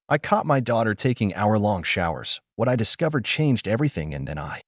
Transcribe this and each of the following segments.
I caught my daughter taking hour-long showers. What I discovered changed everything, and then I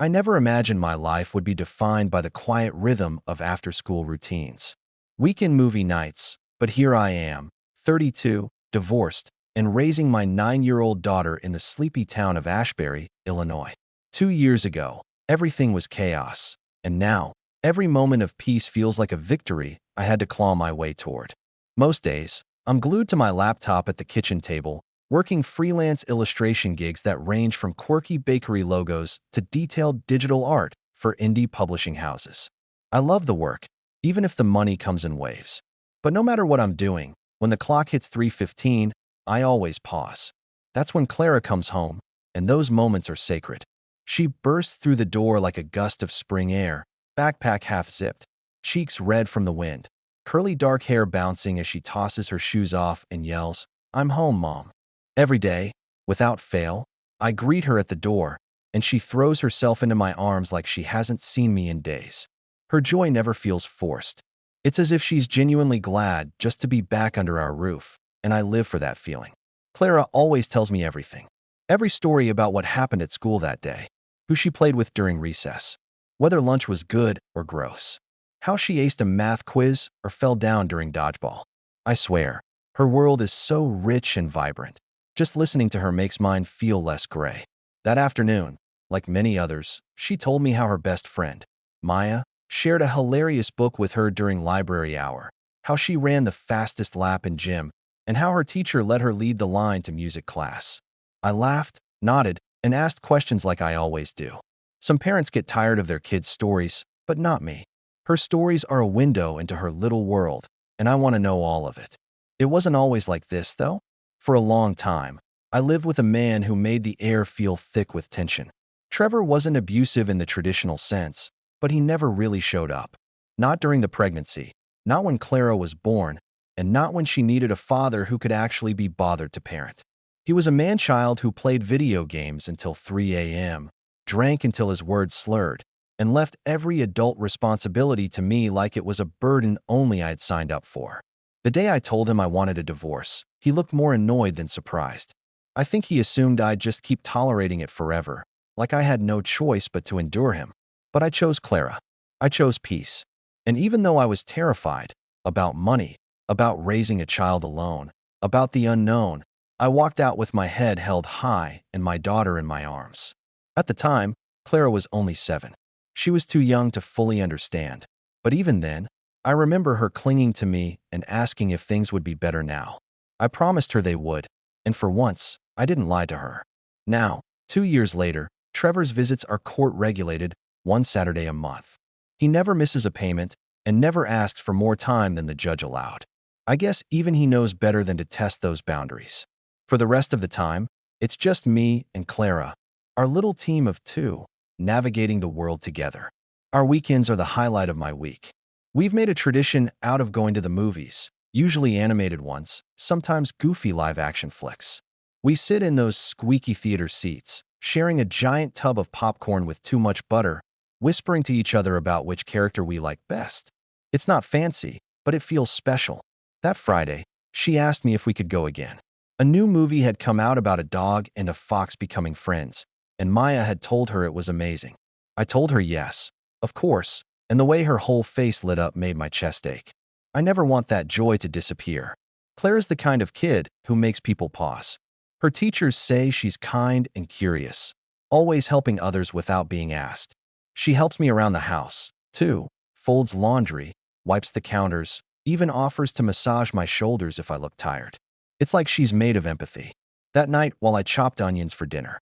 never imagined my life would be defined by the quiet rhythm of after-school routines. Weekend movie nights, but here I am, 32, divorced, and raising my 9-year-old daughter in the sleepy town of Ashbury, Illinois. 2 years ago, everything was chaos, and now, every moment of peace feels like a victory I had to claw my way toward. Most days, I'm glued to my laptop at the kitchen table, working freelance illustration gigs that range from quirky bakery logos to detailed digital art for indie publishing houses. I love the work, even if the money comes in waves. But no matter what I'm doing, when the clock hits 3:15, I always pause. That's when Clara comes home, and those moments are sacred. She bursts through the door like a gust of spring air, backpack half-zipped, cheeks red from the wind, curly dark hair bouncing as she tosses her shoes off and yells, "I'm home, Mom." Every day, without fail, I greet her at the door, and she throws herself into my arms like she hasn't seen me in days. Her joy never feels forced. It's as if she's genuinely glad just to be back under our roof, and I live for that feeling. Clara always tells me everything. Every story about what happened at school that day, who she played with during recess, whether lunch was good or gross, how she aced a math quiz or fell down during dodgeball. I swear, her world is so rich and vibrant. Just listening to her makes mine feel less gray. That afternoon, like many others, she told me how her best friend, Maya, shared a hilarious book with her during library hour, how she ran the fastest lap in gym, and how her teacher let her lead the line to music class. I laughed, nodded, and asked questions like I always do. Some parents get tired of their kids' stories, but not me. Her stories are a window into her little world, and I want to know all of it. It wasn't always like this, though. For a long time, I lived with a man who made the air feel thick with tension. Trevor wasn't abusive in the traditional sense, but he never really showed up. Not during the pregnancy, not when Clara was born, and not when she needed a father who could actually be bothered to parent. He was a man-child who played video games until 3 a.m., drank until his words slurred, and left every adult responsibility to me like it was a burden only I'd signed up for. The day I told him I wanted a divorce, he looked more annoyed than surprised. I think he assumed I'd just keep tolerating it forever, like I had no choice but to endure him. But I chose Clara. I chose peace. And even though I was terrified about money, about raising a child alone, about the unknown, I walked out with my head held high and my daughter in my arms. At the time, Clara was only 7. She was too young to fully understand. But even then, I remember her clinging to me and asking if things would be better now. I promised her they would, and for once, I didn't lie to her. Now, 2 years later, Trevor's visits are court-regulated, one Saturday a month. He never misses a payment and never asks for more time than the judge allowed. I guess even he knows better than to test those boundaries. For the rest of the time, it's just me and Clara, our little team of 2, navigating the world together. Our weekends are the highlight of my week. We've made a tradition out of going to the movies, usually animated ones, sometimes goofy live-action flicks. We sit in those squeaky theater seats, sharing a giant tub of popcorn with too much butter, whispering to each other about which character we like best. It's not fancy, but it feels special. That Friday, she asked me if we could go again. A new movie had come out about a dog and a fox becoming friends, and Maya had told her it was amazing. I told her yes, of course, and the way her whole face lit up made my chest ache. I never want that joy to disappear. Claire's the kind of kid who makes people pause. Her teachers say she's kind and curious, always helping others without being asked. She helps me around the house, too, folds laundry, wipes the counters, even offers to massage my shoulders if I look tired. It's like she's made of empathy. That night, while I chopped onions for dinner,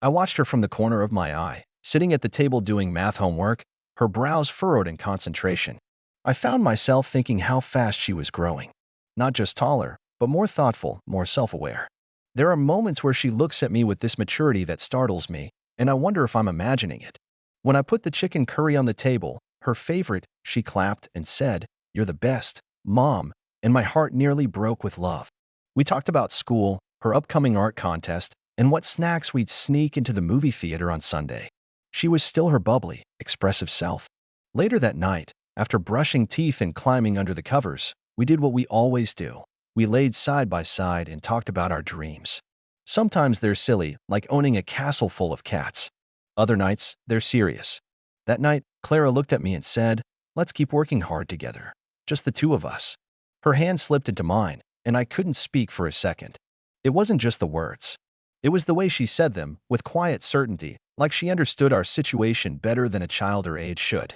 I watched her from the corner of my eye, sitting at the table doing math homework, her brows furrowed in concentration. I found myself thinking how fast she was growing. Not just taller, but more thoughtful, more self-aware. There are moments where she looks at me with this maturity that startles me, and I wonder if I'm imagining it. When I put the chicken curry on the table, her favorite, she clapped and said, "You're the best, Mom," and my heart nearly broke with love. We talked about school, her upcoming art contest, and what snacks we'd sneak into the movie theater on Sunday. She was still her bubbly, expressive self. Later that night, after brushing teeth and climbing under the covers, we did what we always do. We laid side by side and talked about our dreams. Sometimes they're silly, like owning a castle full of cats. Other nights, they're serious. That night, Clara looked at me and said, "Let's keep working hard together. Just the two of us." Her hand slipped into mine, and I couldn't speak for a second. It wasn't just the words. It was the way she said them, with quiet certainty, like she understood our situation better than a child her age should.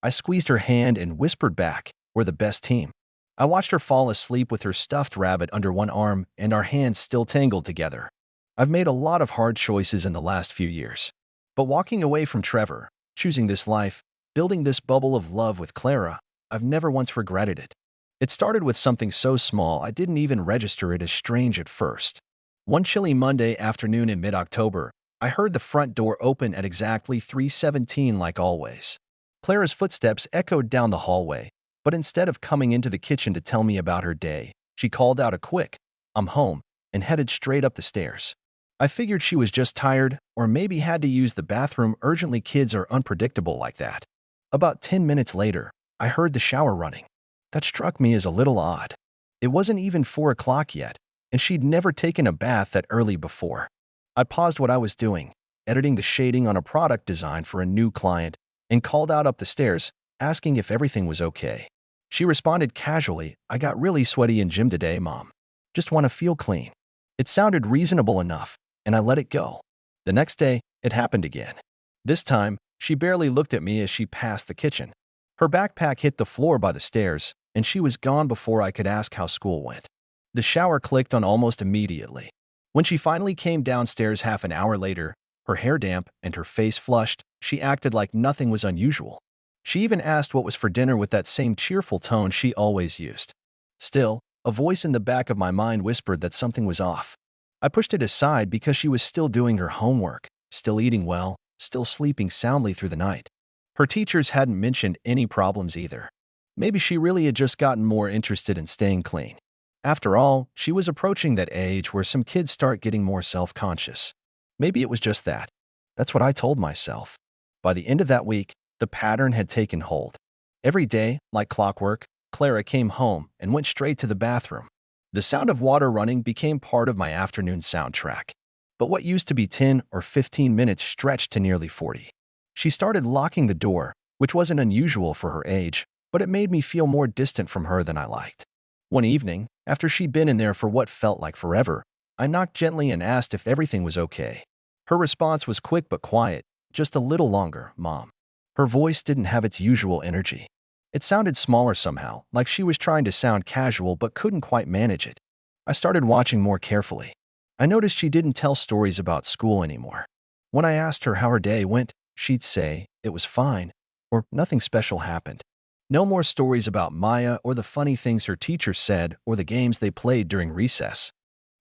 I squeezed her hand and whispered back, "We're the best team." I watched her fall asleep with her stuffed rabbit under one arm and our hands still tangled together. I've made a lot of hard choices in the last few years. But walking away from Trevor, choosing this life, building this bubble of love with Clara, I've never once regretted it. It started with something so small I didn't even register it as strange at first. One chilly Monday afternoon in mid-October, I heard the front door open at exactly 3:17 like always. Clara's footsteps echoed down the hallway, but instead of coming into the kitchen to tell me about her day, she called out a quick, "I'm home," and headed straight up the stairs. I figured she was just tired or maybe had to use the bathroom urgently. Kids are unpredictable like that. About 10 minutes later, I heard the shower running. That struck me as a little odd. It wasn't even 4 o'clock yet, and she'd never taken a bath that early before. I paused what I was doing, editing the shading on a product design for a new client, and called out up the stairs, asking if everything was okay. She responded casually, "I got really sweaty in gym today, Mom. Just want to feel clean." It sounded reasonable enough, and I let it go. The next day, it happened again. This time, she barely looked at me as she passed the kitchen. Her backpack hit the floor by the stairs, and she was gone before I could ask how school went. The shower clicked on almost immediately. When she finally came downstairs half an hour later, her hair damp and her face flushed, she acted like nothing was unusual. She even asked what was for dinner with that same cheerful tone she always used. Still, a voice in the back of my mind whispered that something was off. I pushed it aside because she was still doing her homework, still eating well, still sleeping soundly through the night. Her teachers hadn't mentioned any problems either. Maybe she really had just gotten more interested in staying clean. After all, she was approaching that age where some kids start getting more self-conscious. Maybe it was just that. That's what I told myself. By the end of that week, the pattern had taken hold. Every day, like clockwork, Clara came home and went straight to the bathroom. The sound of water running became part of my afternoon soundtrack. But what used to be 10 or 15 minutes stretched to nearly 40. She started locking the door, which wasn't unusual for her age, but it made me feel more distant from her than I liked. One evening, after she'd been in there for what felt like forever, I knocked gently and asked if everything was okay. Her response was quick but quiet, "Just a little longer, Mom." Her voice didn't have its usual energy. It sounded smaller somehow, like she was trying to sound casual but couldn't quite manage it. I started watching more carefully. I noticed she didn't tell stories about school anymore. When I asked her how her day went, she'd say, "It was fine," or "Nothing special happened." No more stories about Maya or the funny things her teacher said or the games they played during recess.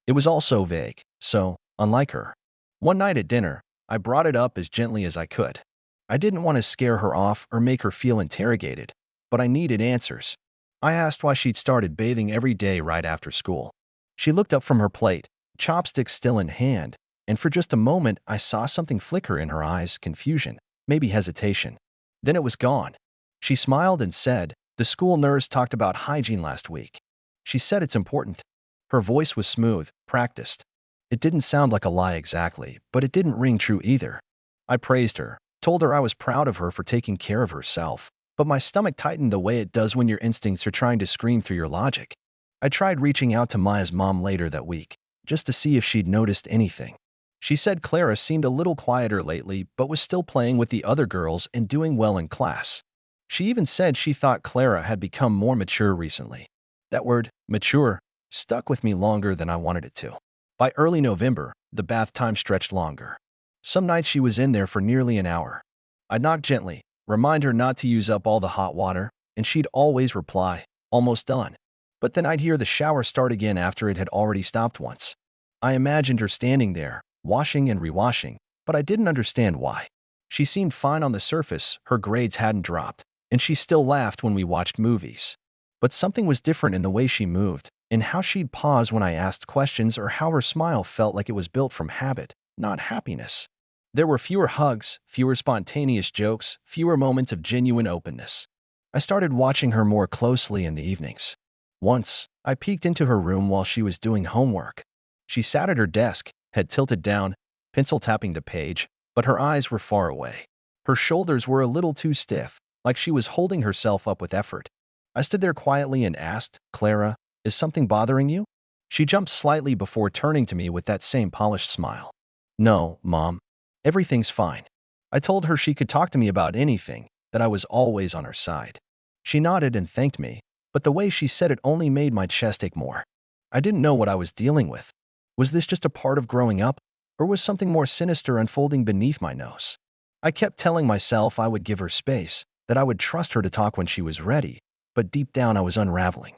It was all so vague, so unlike her. One night at dinner, I brought it up as gently as I could. I didn't want to scare her off or make her feel interrogated, but I needed answers. I asked why she'd started bathing every day right after school. She looked up from her plate, chopsticks still in hand, and for just a moment I saw something flicker in her eyes, confusion, maybe hesitation. Then it was gone. She smiled and said, "The school nurse talked about hygiene last week. She said it's important." Her voice was smooth, practiced. It didn't sound like a lie exactly, but it didn't ring true either. I praised her, told her I was proud of her for taking care of herself, but my stomach tightened the way it does when your instincts are trying to scream through your logic. I tried reaching out to Maya's mom later that week, just to see if she'd noticed anything. She said Clara seemed a little quieter lately, but was still playing with the other girls and doing well in class. She even said she thought Clara had become more mature recently. That word, mature, stuck with me longer than I wanted it to. By early November, the bath time stretched longer. Some nights she was in there for nearly an hour. I'd knock gently, remind her not to use up all the hot water, and she'd always reply, "Almost done." But then I'd hear the shower start again after it had already stopped once. I imagined her standing there, washing and rewashing, but I didn't understand why. She seemed fine on the surface, her grades hadn't dropped, and she still laughed when we watched movies. But something was different in the way she moved, in how she'd pause when I asked questions or how her smile felt like it was built from habit, not happiness. There were fewer hugs, fewer spontaneous jokes, fewer moments of genuine openness. I started watching her more closely in the evenings. Once, I peeked into her room while she was doing homework. She sat at her desk, head tilted down, pencil tapping the page, but her eyes were far away. Her shoulders were a little too stiff, like she was holding herself up with effort. I stood there quietly and asked, "Clara, is something bothering you?" She jumped slightly before turning to me with that same polished smile. "No, Mom. Everything's fine." I told her she could talk to me about anything, that I was always on her side. She nodded and thanked me, but the way she said it only made my chest ache more. I didn't know what I was dealing with. Was this just a part of growing up, or was something more sinister unfolding beneath my nose? I kept telling myself I would give her space, that I would trust her to talk when she was ready, but deep down I was unraveling.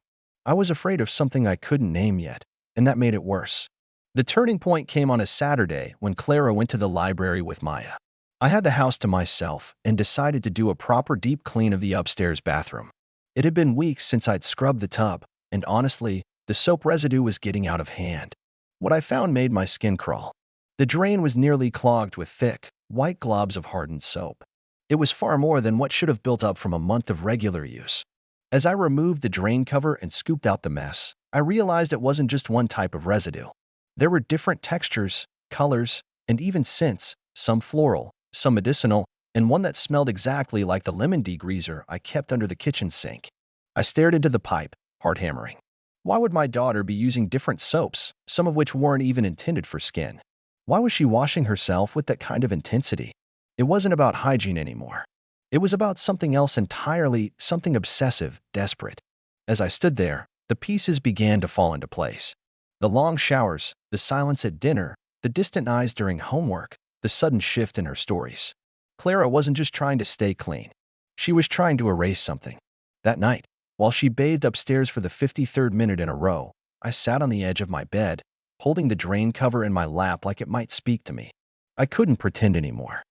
I was afraid of something I couldn't name yet, and that made it worse. The turning point came on a Saturday when Clara went to the library with Maya. I had the house to myself and decided to do a proper deep clean of the upstairs bathroom. It had been weeks since I'd scrubbed the tub, and honestly, the soap residue was getting out of hand. What I found made my skin crawl. The drain was nearly clogged with thick, white globs of hardened soap. It was far more than what should have built up from a month of regular use. As I removed the drain cover and scooped out the mess, I realized it wasn't just one type of residue. There were different textures, colors, and even scents, some floral, some medicinal, and one that smelled exactly like the lemon degreaser I kept under the kitchen sink. I stared into the pipe, heart hammering. Why would my daughter be using different soaps, some of which weren't even intended for skin? Why was she washing herself with that kind of intensity? It wasn't about hygiene anymore. It was about something else entirely, something obsessive, desperate. As I stood there, the pieces began to fall into place. The long showers, the silence at dinner, the distant eyes during homework, the sudden shift in her stories. Clara wasn't just trying to stay clean. She was trying to erase something. That night, while she bathed upstairs for the 53rd minute in a row, I sat on the edge of my bed, holding the drain cover in my lap like it might speak to me. I couldn't pretend anymore.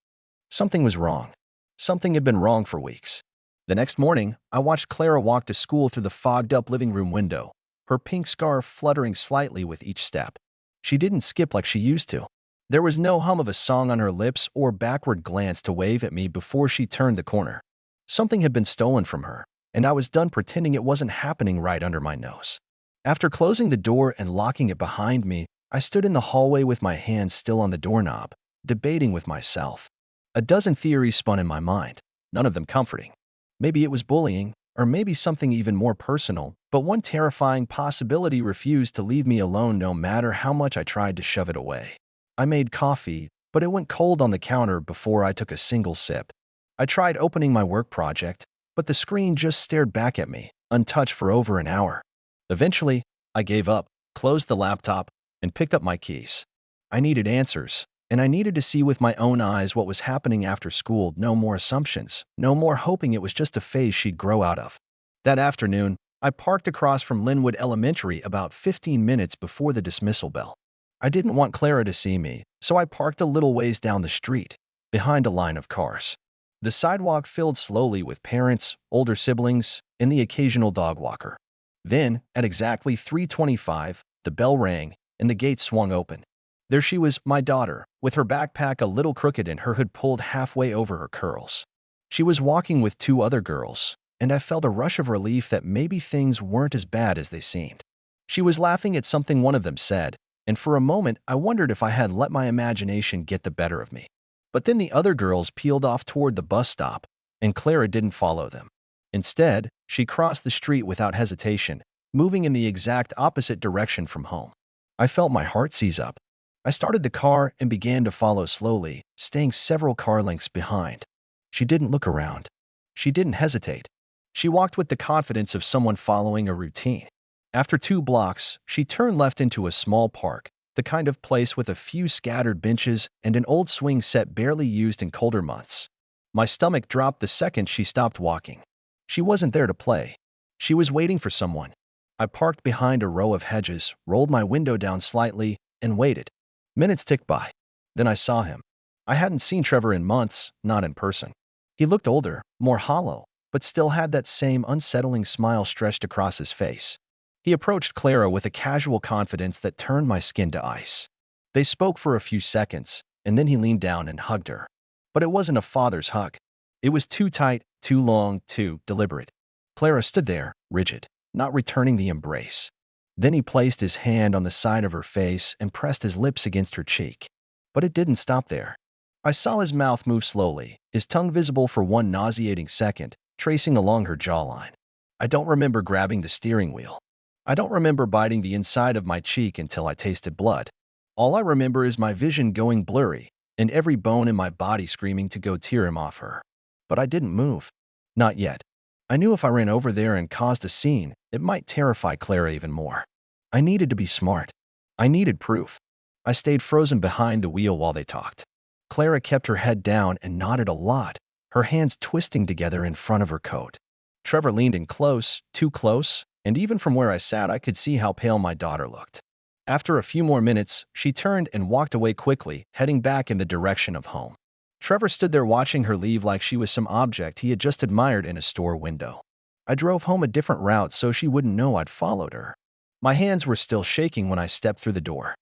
Something was wrong. Something had been wrong for weeks. The next morning, I watched Clara walk to school through the fogged-up living room window, her pink scarf fluttering slightly with each step. She didn't skip like she used to. There was no hum of a song on her lips or backward glance to wave at me before she turned the corner. Something had been stolen from her, and I was done pretending it wasn't happening right under my nose. After closing the door and locking it behind me, I stood in the hallway with my hands still on the doorknob, debating with myself. A dozen theories spun in my mind, none of them comforting. Maybe it was bullying, or maybe something even more personal, but one terrifying possibility refused to leave me alone no matter how much I tried to shove it away. I made coffee, but it went cold on the counter before I took a single sip. I tried opening my work project, but the screen just stared back at me, untouched for over an hour. Eventually, I gave up, closed the laptop, and picked up my keys. I needed answers, and I needed to see with my own eyes what was happening after school. No more assumptions, no more hoping it was just a phase she'd grow out of. That afternoon, I parked across from Linwood Elementary about 15 minutes before the dismissal bell. I didn't want Clara to see me, so I parked a little ways down the street, behind a line of cars. The sidewalk filled slowly with parents, older siblings, and the occasional dog walker. Then, at exactly 3:25, the bell rang, and the gate swung open. There she was, my daughter, with her backpack a little crooked and her hood pulled halfway over her curls. She was walking with two other girls, and I felt a rush of relief that maybe things weren't as bad as they seemed. She was laughing at something one of them said, and for a moment I wondered if I had let my imagination get the better of me. But then the other girls peeled off toward the bus stop, and Clara didn't follow them. Instead, she crossed the street without hesitation, moving in the exact opposite direction from home. I felt my heart seize up. I started the car and began to follow slowly, staying several car lengths behind. She didn't look around. She didn't hesitate. She walked with the confidence of someone following a routine. After 2 blocks, she turned left into a small park, the kind of place with a few scattered benches and an old swing set barely used in colder months. My stomach dropped the second she stopped walking. She wasn't there to play. She was waiting for someone. I parked behind a row of hedges, rolled my window down slightly, and waited. Minutes ticked by. Then I saw him. I hadn't seen Trevor in months, not in person. He looked older, more hollow, but still had that same unsettling smile stretched across his face. He approached Clara with a casual confidence that turned my skin to ice. They spoke for a few seconds, and then he leaned down and hugged her. But it wasn't a father's hug. It was too tight, too long, too deliberate. Clara stood there, rigid. not returning the embrace. Then he placed his hand on the side of her face and pressed his lips against her cheek. But it didn't stop there. I saw his mouth move slowly, his tongue visible for one nauseating second, tracing along her jawline. I don't remember grabbing the steering wheel. I don't remember biting the inside of my cheek until I tasted blood. All I remember is my vision going blurry and every bone in my body screaming to go tear him off her. But I didn't move. Not yet. I knew if I ran over there and caused a scene, it might terrify Clara even more. I needed to be smart. I needed proof. I stayed frozen behind the wheel while they talked. Clara kept her head down and nodded a lot, her hands twisting together in front of her coat. Trevor leaned in close, too close, and even from where I sat I could see how pale my daughter looked. After a few more minutes, she turned and walked away quickly, heading back in the direction of home. Trevor stood there watching her leave like she was some object he had just admired in a store window. I drove home a different route so she wouldn't know I'd followed her. My hands were still shaking when I stepped through the door.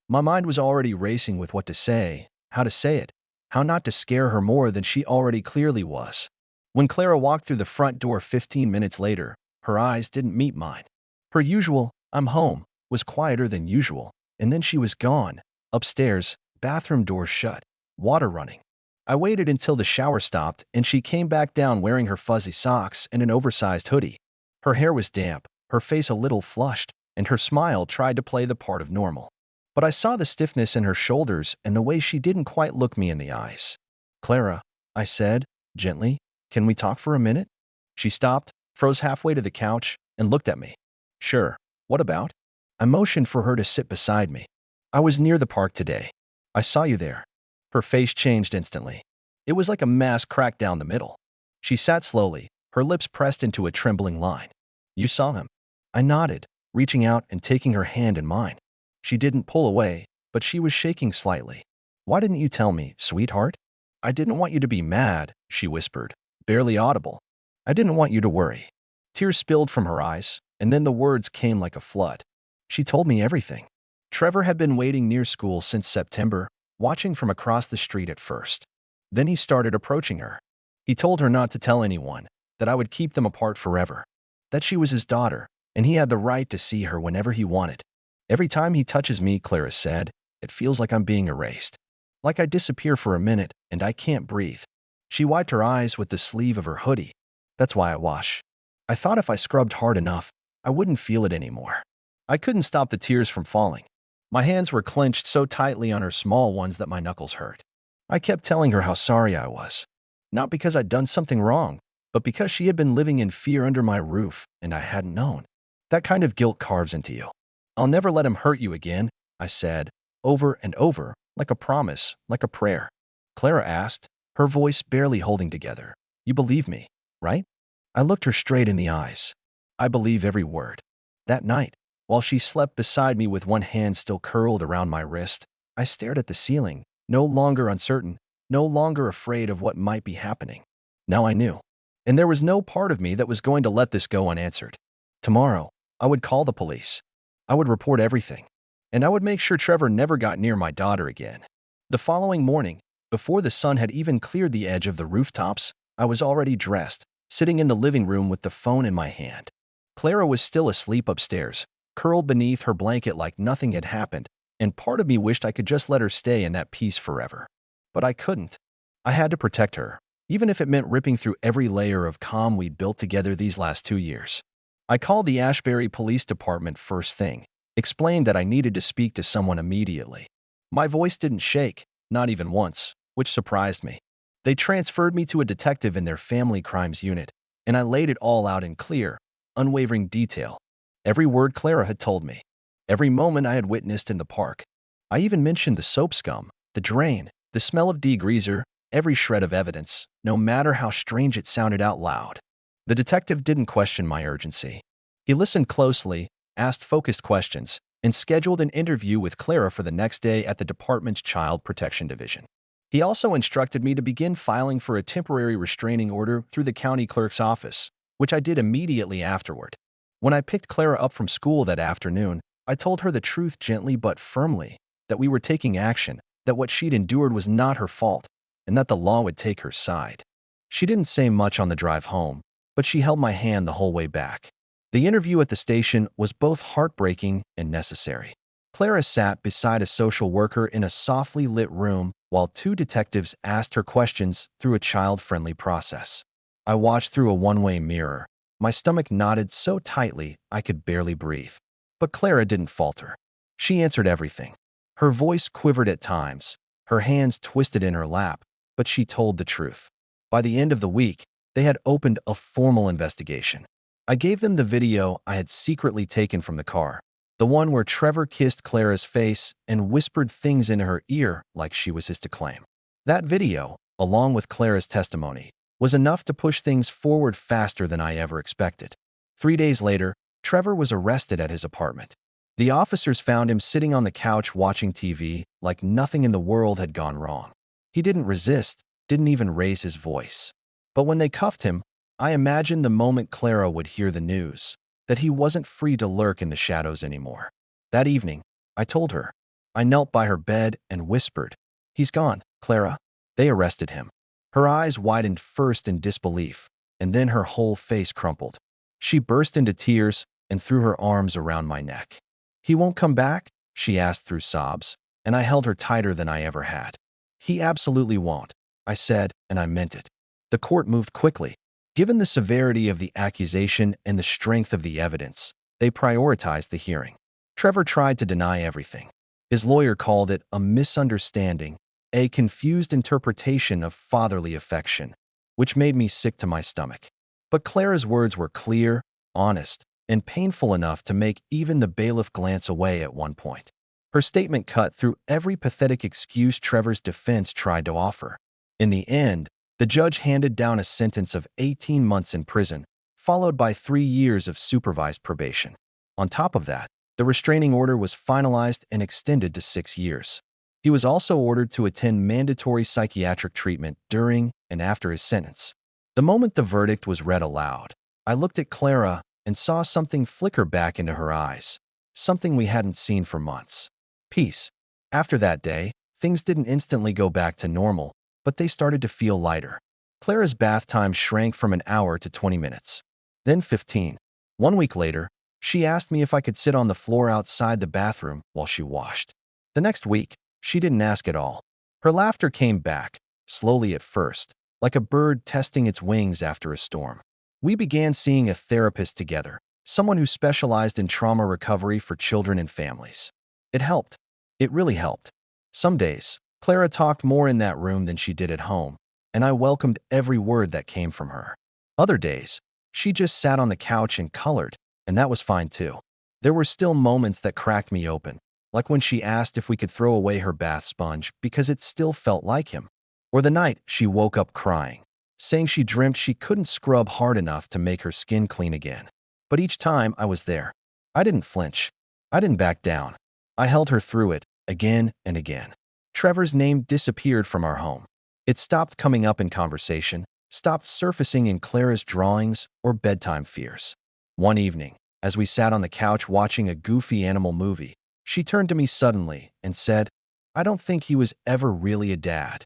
My mind was already racing with what to say, how to say it, how not to scare her more than she already clearly was. When Clara walked through the front door 15 minutes later, her eyes didn't meet mine. Her usual, "I'm home," was quieter than usual, and then she was gone, upstairs, bathroom doors shut, water running. I waited until the shower stopped and she came back down wearing her fuzzy socks and an oversized hoodie. Her hair was damp, her face a little flushed, and her smile tried to play the part of normal. But I saw the stiffness in her shoulders and the way she didn't quite look me in the eyes. "Clara," I said, gently, "can we talk for a minute?" She stopped, froze halfway to the couch, and looked at me. "Sure. What about?" I motioned for her to sit beside me. "I was near the park today. I saw you there." Her face changed instantly. It was like a mask cracked down the middle. She sat slowly, her lips pressed into a trembling line. "You saw him?" I nodded, reaching out and taking her hand in mine. She didn't pull away, but she was shaking slightly. "Why didn't you tell me, sweetheart?" "I didn't want you to be mad," she whispered, barely audible. "I didn't want you to worry." Tears spilled from her eyes, and then the words came like a flood. She told me everything. Trevor had been waiting near school since September, watching from across the street at first. Then he started approaching her. He told her not to tell anyone, that I would keep them apart forever, that she was his daughter, and he had the right to see her whenever he wanted. "Every time he touches me," Clara said, "it feels like I'm being erased. Like I disappear for a minute and I can't breathe." She wiped her eyes with the sleeve of her hoodie. "That's why I wash. I thought if I scrubbed hard enough, I wouldn't feel it anymore." I couldn't stop the tears from falling. My hands were clenched so tightly on her small ones that my knuckles hurt. I kept telling her how sorry I was. Not because I'd done something wrong, but because she had been living in fear under my roof and I hadn't known. That kind of guilt carves into you. "I'll never let him hurt you again," I said, over and over, like a promise, like a prayer. Clara asked, her voice barely holding together. "You believe me, right?" I looked her straight in the eyes. "I believe every word." That night, while she slept beside me with one hand still curled around my wrist, I stared at the ceiling, no longer uncertain, no longer afraid of what might be happening. Now I knew. And there was no part of me that was going to let this go unanswered. Tomorrow, I would call the police. I would report everything. And I would make sure Trevor never got near my daughter again. The following morning, before the sun had even cleared the edge of the rooftops, I was already dressed, sitting in the living room with the phone in my hand. Clara was still asleep upstairs, curled beneath her blanket like nothing had happened, and part of me wished I could just let her stay in that peace forever. But I couldn't. I had to protect her, even if it meant ripping through every layer of calm we'd built together these last 2 years. I called the Ashbury Police Department first thing, explained that I needed to speak to someone immediately. My voice didn't shake, not even once, which surprised me. They transferred me to a detective in their family crimes unit, and I laid it all out in clear, unwavering detail. Every word Clara had told me. Every moment I had witnessed in the park. I even mentioned the soap scum, the drain, the smell of degreaser, every shred of evidence, no matter how strange it sounded out loud. The detective didn't question my urgency. He listened closely, asked focused questions, and scheduled an interview with Clara for the next day at the department's Child Protection Division. He also instructed me to begin filing for a temporary restraining order through the county clerk's office, which I did immediately afterward. When I picked Clara up from school that afternoon, I told her the truth gently but firmly, that we were taking action, that what she'd endured was not her fault, and that the law would take her side. She didn't say much on the drive home, but she held my hand the whole way back. The interview at the station was both heartbreaking and necessary. Clara sat beside a social worker in a softly lit room while two detectives asked her questions through a child-friendly process. I watched through a one-way mirror. My stomach knotted so tightly I could barely breathe. But Clara didn't falter. She answered everything. Her voice quivered at times, her hands twisted in her lap, but she told the truth. By the end of the week, they had opened a formal investigation. I gave them the video I had secretly taken from the car, the one where Trevor kissed Clara's face and whispered things into her ear like she was his to claim. That video, along with Clara's testimony, was enough to push things forward faster than I ever expected. 3 days later, Trevor was arrested at his apartment. The officers found him sitting on the couch watching TV like nothing in the world had gone wrong. He didn't resist, didn't even raise his voice. But when they cuffed him, I imagined the moment Clara would hear the news, that he wasn't free to lurk in the shadows anymore. That evening, I told her. I knelt by her bed and whispered, "He's gone, Clara." They arrested him. Her eyes widened first in disbelief, and then her whole face crumpled. She burst into tears and threw her arms around my neck. "He won't come back?" she asked through sobs, and I held her tighter than I ever had. "He absolutely won't," I said, and I meant it. The court moved quickly. Given the severity of the accusation and the strength of the evidence, they prioritized the hearing. Trevor tried to deny everything. His lawyer called it a misunderstanding, a confused interpretation of fatherly affection, which made me sick to my stomach. But Clara's words were clear, honest, and painful enough to make even the bailiff glance away at one point. Her statement cut through every pathetic excuse Trevor's defense tried to offer. In the end, the judge handed down a sentence of 18 months in prison, followed by 3 years of supervised probation. On top of that, the restraining order was finalized and extended to 6 years. He was also ordered to attend mandatory psychiatric treatment during and after his sentence. The moment the verdict was read aloud, I looked at Clara and saw something flicker back into her eyes, something we hadn't seen for months. Peace. After that day, things didn't instantly go back to normal, but they started to feel lighter. Clara's bath time shrank from an hour to 20 minutes, then 15. 1 week later, she asked me if I could sit on the floor outside the bathroom while she washed. The next week, she didn't ask at all. Her laughter came back, slowly at first, like a bird testing its wings after a storm. We began seeing a therapist together, someone who specialized in trauma recovery for children and families. It helped. It really helped. Some days, Clara talked more in that room than she did at home, and I welcomed every word that came from her. Other days, she just sat on the couch and colored, and that was fine too. There were still moments that cracked me open, like when she asked if we could throw away her bath sponge because it still felt like him, or the night she woke up crying, saying she dreamt she couldn't scrub hard enough to make her skin clean again. But each time I was there. I didn't flinch. I didn't back down. I held her through it, again and again. Trevor's name disappeared from our home. It stopped coming up in conversation, stopped surfacing in Clara's drawings or bedtime fears. One evening, as we sat on the couch watching a goofy animal movie, she turned to me suddenly and said, "I don't think he was ever really a dad."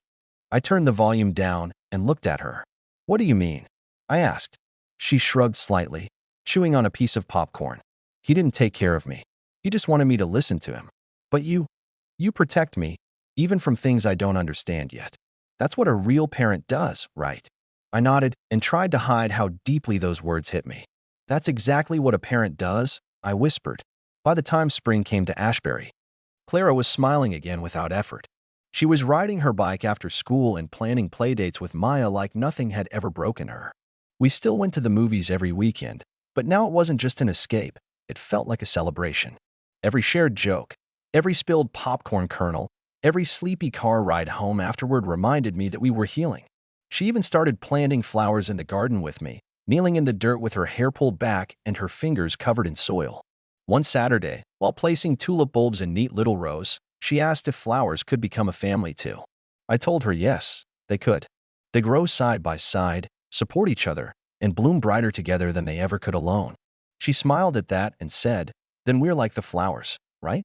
I turned the volume down and looked at her. "What do you mean?" I asked. She shrugged slightly, chewing on a piece of popcorn. "He didn't take care of me. He just wanted me to listen to him. But you protect me, even from things I don't understand yet. That's what a real parent does, right?" I nodded and tried to hide how deeply those words hit me. "That's exactly what a parent does," I whispered. By the time spring came to Ashbury, Clara was smiling again without effort. She was riding her bike after school and planning playdates with Maya like nothing had ever broken her. We still went to the movies every weekend, but now it wasn't just an escape, it felt like a celebration. Every shared joke, every spilled popcorn kernel, every sleepy car ride home afterward reminded me that we were healing. She even started planting flowers in the garden with me, kneeling in the dirt with her hair pulled back and her fingers covered in soil. One Saturday, while placing tulip bulbs in neat little rows, she asked if flowers could become a family too. I told her yes, they could. They grow side by side, support each other, and bloom brighter together than they ever could alone. She smiled at that and said, "Then we're like the flowers, right?"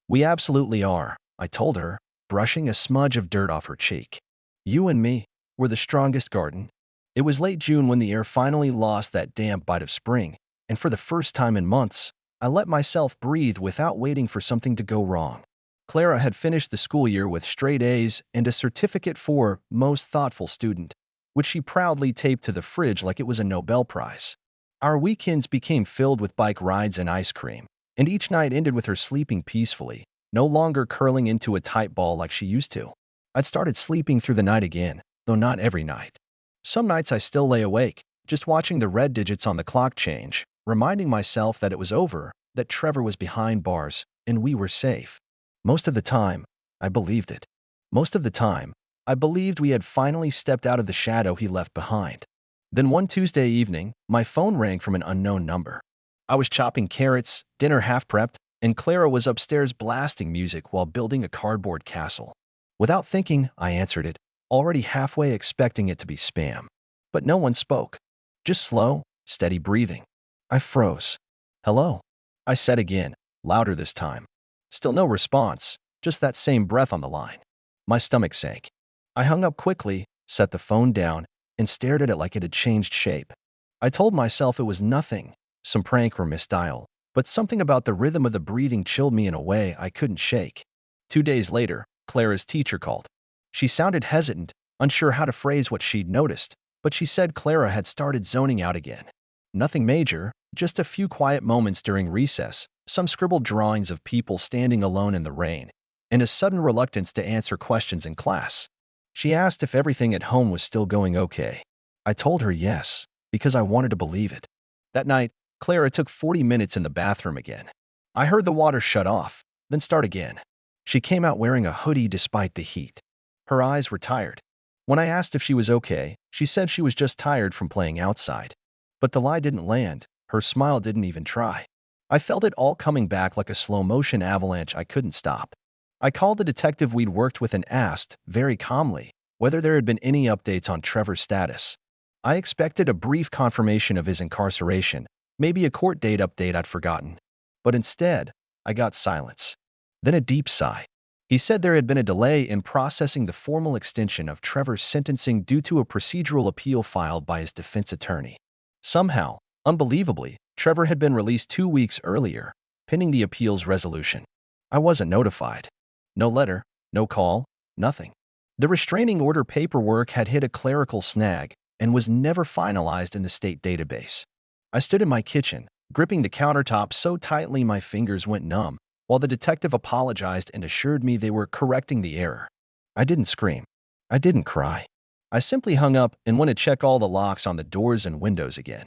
"We absolutely are," I told her, brushing a smudge of dirt off her cheek. "You and me, we're the strongest garden." It was late June when the air finally lost that damp bite of spring, and for the first time in months, I let myself breathe without waiting for something to go wrong. Clara had finished the school year with straight A's and a certificate for Most Thoughtful Student, which she proudly taped to the fridge like it was a Nobel Prize. Our weekends became filled with bike rides and ice cream, and each night ended with her sleeping peacefully, no longer curling into a tight ball like she used to. I'd started sleeping through the night again, though not every night. Some nights I still lay awake, just watching the red digits on the clock change, reminding myself that it was over, that Trevor was behind bars, and we were safe. Most of the time, I believed it. Most of the time, I believed we had finally stepped out of the shadow he left behind. Then one Tuesday evening, my phone rang from an unknown number. I was chopping carrots, dinner half prepped, and Clara was upstairs blasting music while building a cardboard castle. Without thinking, I answered it, already halfway expecting it to be spam. But no one spoke. Just slow, steady breathing. I froze. "Hello?" I said again, louder this time. Still no response, just that same breath on the line. My stomach sank. I hung up quickly, set the phone down, and stared at it like it had changed shape. I told myself it was nothing, some prank or misdial, but something about the rhythm of the breathing chilled me in a way I couldn't shake. 2 days later, Clara's teacher called. She sounded hesitant, unsure how to phrase what she'd noticed, but she said Clara had started zoning out again. Nothing major, just a few quiet moments during recess, some scribbled drawings of people standing alone in the rain, and a sudden reluctance to answer questions in class. She asked if everything at home was still going okay. I told her yes, because I wanted to believe it. That night, Clara took 40 minutes in the bathroom again. I heard the water shut off, then start again. She came out wearing a hoodie despite the heat. Her eyes were tired. When I asked if she was okay, she said she was just tired from playing outside. But the lie didn't land. Her smile didn't even try. I felt it all coming back like a slow-motion avalanche I couldn't stop. I called the detective we'd worked with and asked, very calmly, whether there had been any updates on Trevor's status. I expected a brief confirmation of his incarceration, maybe a court date update I'd forgotten. But instead, I got silence. Then a deep sigh. He said there had been a delay in processing the formal extension of Trevor's sentencing due to a procedural appeal filed by his defense attorney. Somehow, unbelievably, Trevor had been released 2 weeks earlier, pending the appeal's resolution. I wasn't notified. No letter, no call, nothing. The restraining order paperwork had hit a clerical snag and was never finalized in the state database. I stood in my kitchen, gripping the countertop so tightly my fingers went numb, while the detective apologized and assured me they were correcting the error. I didn't scream. I didn't cry. I simply hung up and went to check all the locks on the doors and windows again.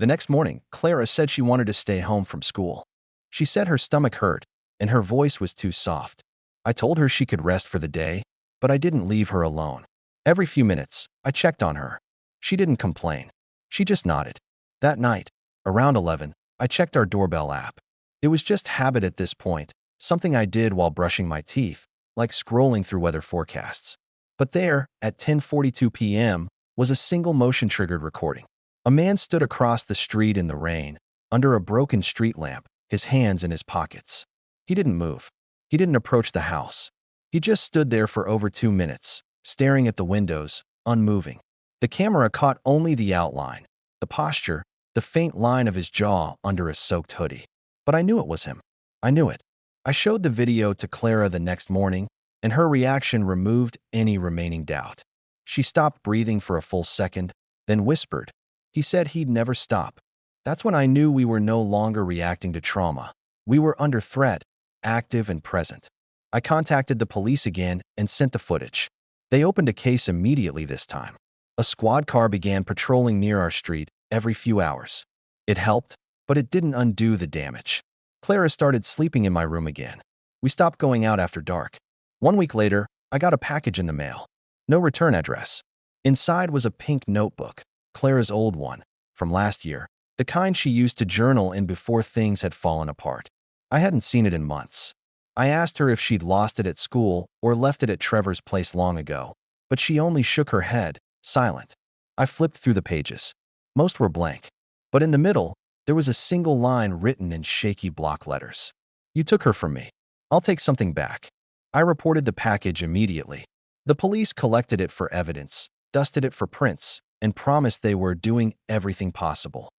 The next morning, Clara said she wanted to stay home from school. She said her stomach hurt, and her voice was too soft. I told her she could rest for the day, but I didn't leave her alone. Every few minutes, I checked on her. She didn't complain. She just nodded. That night, around 11, I checked our doorbell app. It was just habit at this point, something I did while brushing my teeth, like scrolling through weather forecasts. But there, at 10:42 p.m., was a single motion-triggered recording. A man stood across the street in the rain, under a broken street lamp, his hands in his pockets. He didn't move. He didn't approach the house. He just stood there for over 2 minutes, staring at the windows, unmoving. The camera caught only the outline, the posture, the faint line of his jaw under a soaked hoodie. But I knew it was him. I knew it. I showed the video to Clara the next morning, and her reaction removed any remaining doubt. She stopped breathing for a full second, then whispered, "He said he'd never stop." That's when I knew we were no longer reacting to trauma. We were under threat, active and present. I contacted the police again and sent the footage. They opened a case immediately this time. A squad car began patrolling near our street every few hours. It helped, but it didn't undo the damage. Clara started sleeping in my room again. We stopped going out after dark. 1 week later, I got a package in the mail. No return address. Inside was a pink notebook, Clara's old one, from last year, the kind she used to journal in before things had fallen apart. I hadn't seen it in months. I asked her if she'd lost it at school or left it at Trevor's place long ago, but she only shook her head, silent. I flipped through the pages. Most were blank, but in the middle, there was a single line written in shaky block letters. "You took her from me. I'll take something back." I reported the package immediately. The police collected it for evidence, dusted it for prints, and promised they were doing everything possible.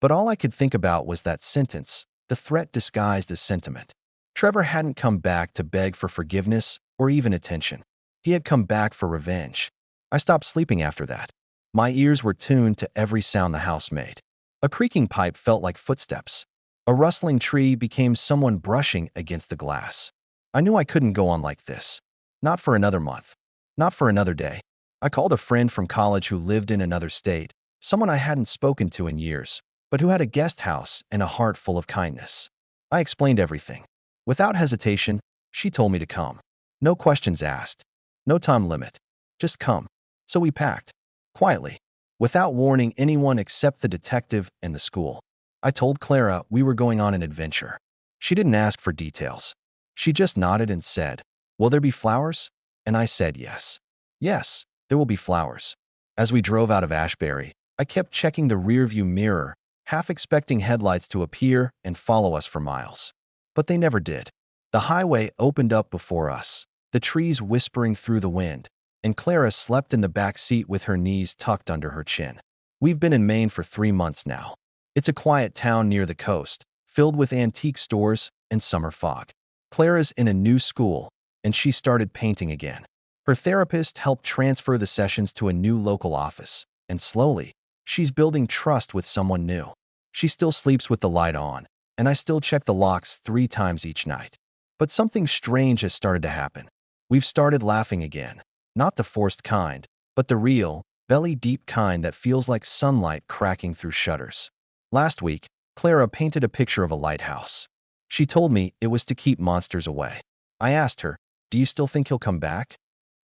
But all I could think about was that sentence, the threat disguised as sentiment. Trevor hadn't come back to beg for forgiveness or even attention. He had come back for revenge. I stopped sleeping after that. My ears were tuned to every sound the house made. A creaking pipe felt like footsteps. A rustling tree became someone brushing against the glass. I knew I couldn't go on like this. Not for another month. Not for another day. I called a friend from college who lived in another state, someone I hadn't spoken to in years, but who had a guest house and a heart full of kindness. I explained everything. Without hesitation, she told me to come. No questions asked. No time limit. Just come. So we packed. Quietly. Without warning anyone except the detective and the school. I told Clara we were going on an adventure. She didn't ask for details. She just nodded and said, "Will there be flowers?" And I said yes. Yes, there will be flowers. As we drove out of Ashbury, I kept checking the rearview mirror, half expecting headlights to appear and follow us for miles. But they never did. The highway opened up before us, the trees whispering through the wind, and Clara slept in the back seat with her knees tucked under her chin. We've been in Maine for 3 months now. It's a quiet town near the coast, filled with antique stores and summer fog. Clara's in a new school, and she started painting again. Her therapist helped transfer the sessions to a new local office, and slowly, she's building trust with someone new. She still sleeps with the light on, and I still check the locks 3 times each night. But something strange has started to happen. We've started laughing again. Not the forced kind, but the real, belly-deep kind that feels like sunlight cracking through shutters. Last week, Clara painted a picture of a lighthouse. She told me it was to keep monsters away. I asked her, "Do you still think he'll come back?"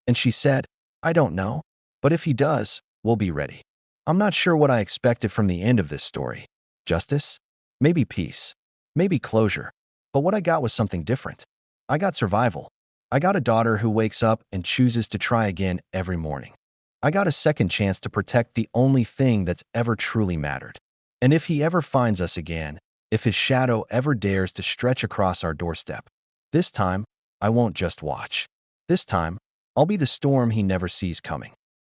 And she said, "I don't know, but if he does, we'll be ready." I'm not sure what I expected from the end of this story. Justice? Maybe peace. Maybe closure. But what I got was something different. I got survival. I got a daughter who wakes up and chooses to try again every morning. I got a second chance to protect the only thing that's ever truly mattered. And if he ever finds us again, if his shadow ever dares to stretch across our doorstep, this time, I won't just watch. This time, I'll be the storm he never sees coming.